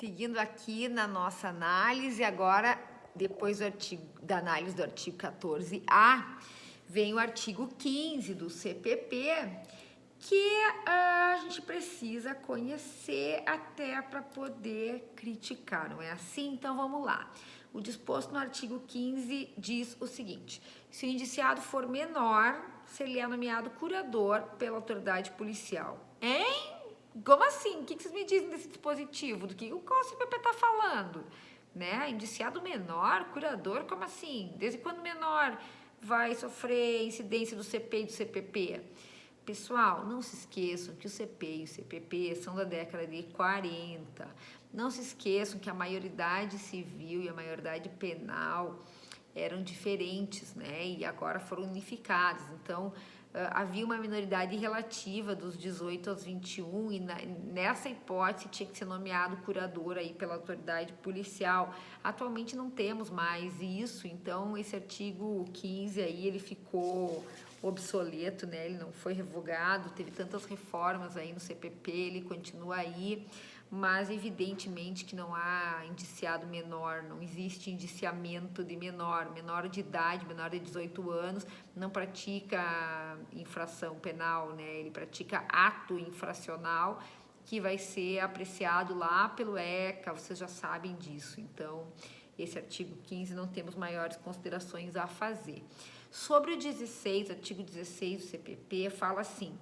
Seguindo aqui na nossa análise, agora, depois da análise do artigo 14A, vem o artigo 15 do CPP, que a gente precisa conhecer até para poder criticar, não é assim? Então, vamos lá. O disposto no artigo 15 diz o seguinte: se o indiciado for menor, se ele é nomeado curador pela autoridade policial. Hein? Como assim? O que vocês me dizem desse dispositivo? Do que o CPP está falando? Né? Indiciado menor, curador, como assim? Desde quando menor vai sofrer incidência do CP e do CPP? Pessoal, não se esqueçam que o CP e o CPP são da década de 40. Não se esqueçam que a maioridade civil e a maioridade penal eram diferentes, né? E agora foram unificadas. Então, havia uma minoridade relativa dos 18 aos 21 e nessa hipótese tinha que ser nomeado curador aí pela autoridade policial. Atualmente não temos mais isso, então esse artigo 15 aí ele ficou obsoleto, né? Ele não foi revogado, teve tantas reformas aí no CPP, ele continua aí, mas evidentemente que não há indiciado menor, não existe indiciamento de menor de idade, menor de 18 anos, não pratica infração penal, né? Ele pratica ato infracional que vai ser apreciado lá pelo ECA, vocês já sabem disso. Então, esse artigo 15 não temos maiores considerações a fazer. Sobre o 16, artigo 16 do CPP, fala assim: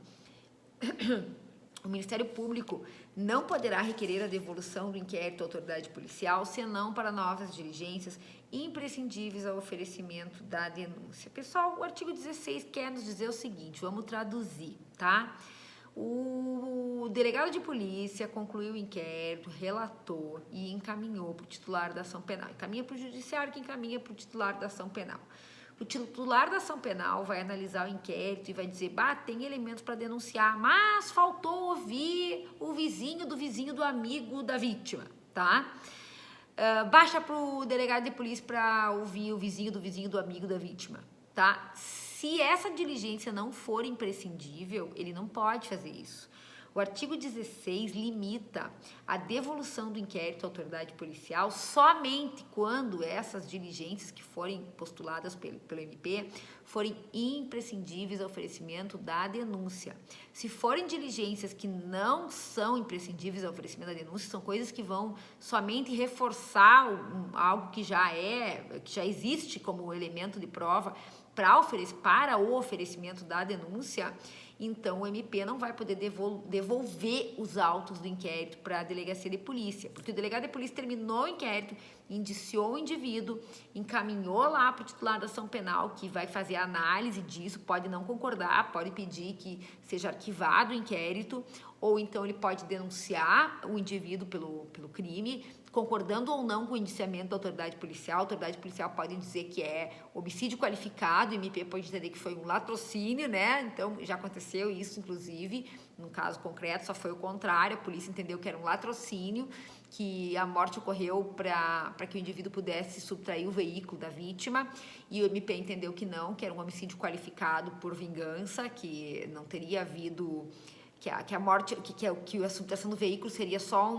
o Ministério Público não poderá requerer a devolução do inquérito à autoridade policial, senão para novas diligências imprescindíveis ao oferecimento da denúncia. Pessoal, o artigo 16 quer nos dizer o seguinte, vamos traduzir, tá? O delegado de polícia concluiu o inquérito, relatou e encaminhou para o titular da ação penal. Encaminha para o judiciário, que encaminha para o titular da ação penal. O titular da ação penal vai analisar o inquérito e vai dizer, tem elementos para denunciar, mas faltou ouvir o vizinho do amigo da vítima, tá? Baixa para o delegado de polícia para ouvir o vizinho do amigo da vítima, tá? Se essa diligência não for imprescindível, ele não pode fazer isso. O artigo 16 limita a devolução do inquérito à autoridade policial somente quando essas diligências que forem postuladas pelo MP forem imprescindíveis ao oferecimento da denúncia. Se forem diligências que não são imprescindíveis ao oferecimento da denúncia, são coisas que vão somente reforçar algo que já existe como elemento de prova para o oferecimento da denúncia, então o MP não vai poder devolver os autos do inquérito para a delegacia de polícia, porque o delegado de polícia terminou o inquérito, indiciou o indivíduo, encaminhou lá para o titular da ação penal, que vai fazer a análise disso, pode não concordar, pode pedir que seja arquivado o inquérito, ou então ele pode denunciar o indivíduo pelo crime, concordando ou não com o indiciamento da autoridade policial. A autoridade policial pode dizer que é homicídio qualificado, o MP pode entender que foi um latrocínio, né? Então, já aconteceu isso, inclusive, no caso concreto, só foi o contrário, a polícia entendeu que era um latrocínio, que a morte ocorreu para que o indivíduo pudesse subtrair o veículo da vítima, e o MP entendeu que não, que era um homicídio qualificado por vingança, que não teria havido, que a morte, que a subtração do veículo seria só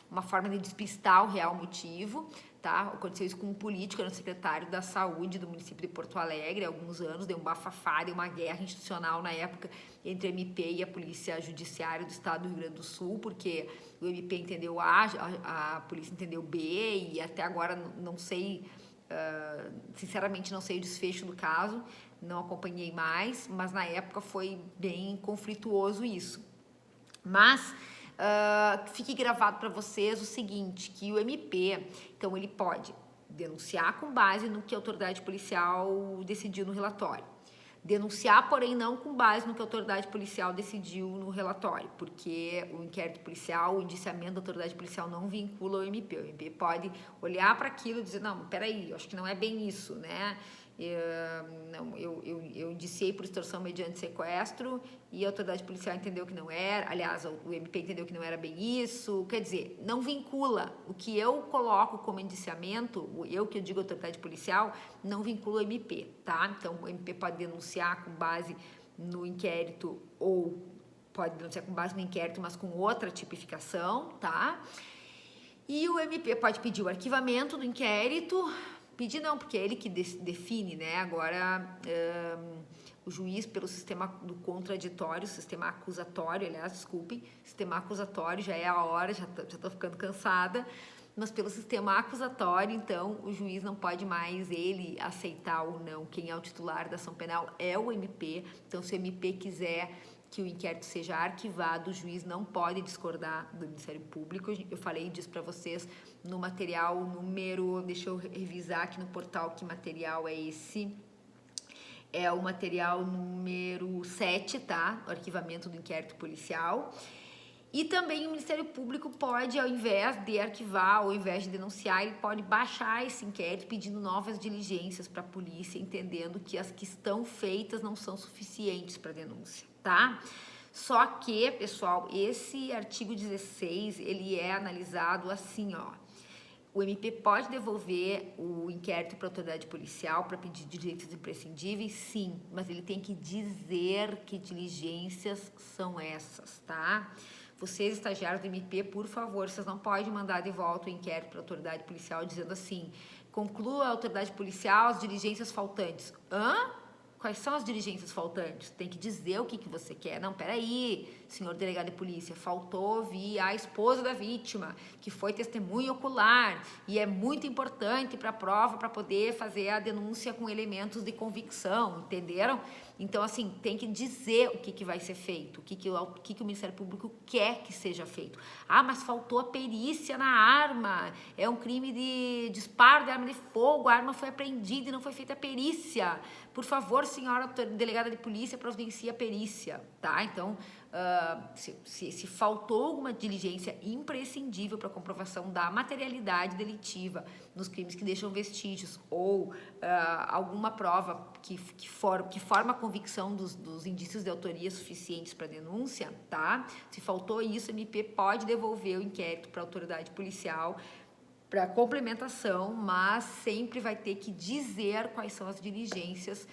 uma forma de despistar o real motivo, tá? Aconteceu isso com um político, era o secretário da saúde do município de Porto Alegre há alguns anos, deu um bafafá, deu uma guerra institucional na época entre a MP e a Polícia Judiciária do Estado do Rio Grande do Sul, porque o MP entendeu A, a polícia entendeu B, e até agora não sei, sinceramente não sei o desfecho do caso, não acompanhei mais, mas na época foi bem conflituoso isso. Mas fique gravado para vocês o seguinte, que o MP, então ele pode denunciar com base no que a autoridade policial decidiu no relatório. Denunciar, porém, não com base no que a autoridade policial decidiu no relatório, porque o inquérito policial, o indiciamento da autoridade policial não vincula o MP. O MP pode olhar para aquilo e dizer, não, peraí, eu acho que não é bem isso, né? Eu indiciei por extorsão mediante sequestro e a autoridade policial entendeu que não era, aliás, o MP entendeu que não era bem isso, quer dizer, não vincula o que eu coloco como indiciamento, eu que eu digo autoridade policial, não vincula o MP, tá? Então, o MP pode denunciar com base no inquérito ou pode denunciar com base no inquérito, mas com outra tipificação, tá? E o MP pode pedir o arquivamento do inquérito, pedir não, porque é ele que define, né? Agora, o juiz, pelo sistema do contraditório, sistema acusatório, aliás, desculpem, sistema acusatório, já é a hora, já tô ficando cansada, mas pelo sistema acusatório, então, o juiz não pode mais ele aceitar ou não. Quem é o titular da ação penal é o MP, então se o MP quiser que o inquérito seja arquivado, o juiz não pode discordar do Ministério Público. Eu falei disso para vocês no material número, deixa eu revisar aqui no portal que material é esse. É o material número 7, tá? O arquivamento do inquérito policial. E também o Ministério Público pode, ao invés de arquivar, ou ao invés de denunciar, ele pode baixar esse inquérito pedindo novas diligências para a polícia, entendendo que as que estão feitas não são suficientes para denúncia, tá? Só que, pessoal, esse artigo 16, ele é analisado assim, ó. O MP pode devolver o inquérito para a autoridade policial para pedir direitos imprescindíveis? Sim, mas ele tem que dizer que diligências são essas, tá? Vocês, estagiários do MP, por favor, vocês não podem mandar de volta o inquérito para a autoridade policial dizendo assim: conclua a autoridade policial as diligências faltantes. Hã? Quais são as diligências faltantes? Tem que dizer o que você quer. Não, peraí, senhor delegado de polícia, faltou ouvir a esposa da vítima, que foi testemunha ocular, e é muito importante para a prova, para poder fazer a denúncia com elementos de convicção, entenderam? Então, assim, tem que dizer o que vai ser feito, o que o Ministério Público quer que seja feito. Ah, mas faltou a perícia na arma, é um crime de disparo de arma de fogo, a arma foi apreendida e não foi feita a perícia. Por favor, senhora delegada de polícia, providencie a perícia, tá? Então, se faltou alguma diligência imprescindível para a comprovação da materialidade delitiva nos crimes que deixam vestígios ou alguma prova que forma a convicção dos indícios de autoria suficientes para denúncia, tá? Se faltou isso, o MP pode devolver o inquérito para a autoridade policial para complementação, mas sempre vai ter que dizer quais são as diligências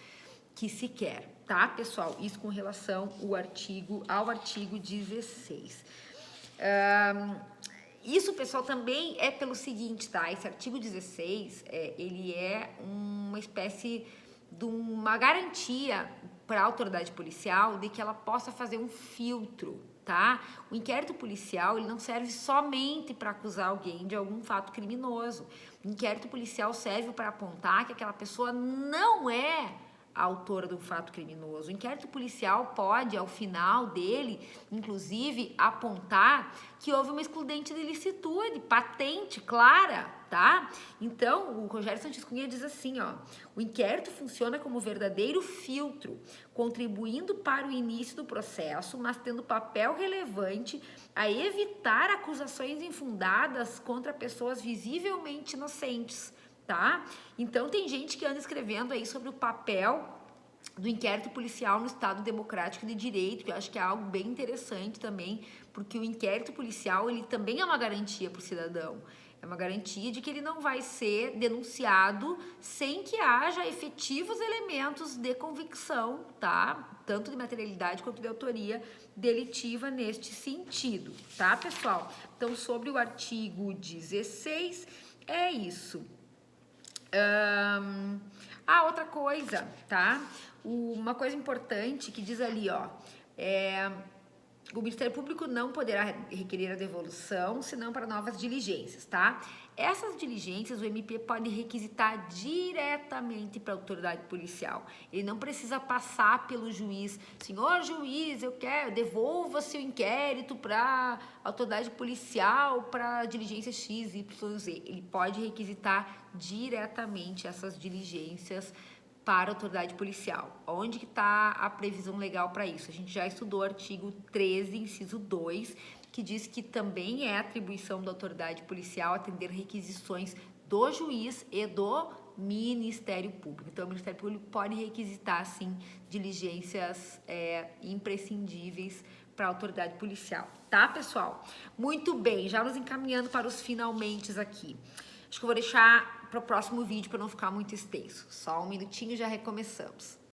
que se quer, tá, pessoal? Isso com relação ao artigo 16. Isso, pessoal, também é pelo seguinte, tá? Esse artigo 16, ele é uma espécie de uma garantia para a autoridade policial de que ela possa fazer um filtro, tá? O inquérito policial, ele não serve somente para acusar alguém de algum fato criminoso. O inquérito policial serve para apontar que aquela pessoa não é a autora do fato criminoso. O inquérito policial pode, ao final dele, inclusive, apontar que houve uma excludente de ilicitude, patente, clara, tá? Então, o Rogério Santos Cunha diz assim, ó: o inquérito funciona como verdadeiro filtro, contribuindo para o início do processo, mas tendo papel relevante a evitar acusações infundadas contra pessoas visivelmente inocentes, tá? Então tem gente que anda escrevendo aí sobre o papel do inquérito policial no Estado Democrático de Direito, que eu acho que é algo bem interessante também, porque o inquérito policial, ele também é uma garantia para o cidadão. É uma garantia de que ele não vai ser denunciado sem que haja efetivos elementos de convicção, tá? Tanto de materialidade quanto de autoria delitiva neste sentido, tá, pessoal? Então, sobre o artigo 16, é isso. Outra coisa, tá? Uma coisa importante que diz ali, ó, o Ministério Público não poderá requerer a devolução, senão para novas diligências, tá? Essas diligências o MP pode requisitar diretamente para a autoridade policial. Ele não precisa passar pelo juiz. Senhor juiz, devolva-se o inquérito para a autoridade policial para diligência X, Y, Z. Ele pode requisitar diretamente essas diligências para a autoridade policial. Onde que está a previsão legal para isso? A gente já estudou o artigo 13, inciso 2, que diz que também é atribuição da autoridade policial atender requisições do juiz e do Ministério Público. Então, o Ministério Público pode requisitar, sim, diligências imprescindíveis para a autoridade policial. Tá, pessoal? Muito bem, já nos encaminhando para os finalmentes aqui. Acho que eu vou deixar para o próximo vídeo para não ficar muito extenso. Só um minutinho e já recomeçamos.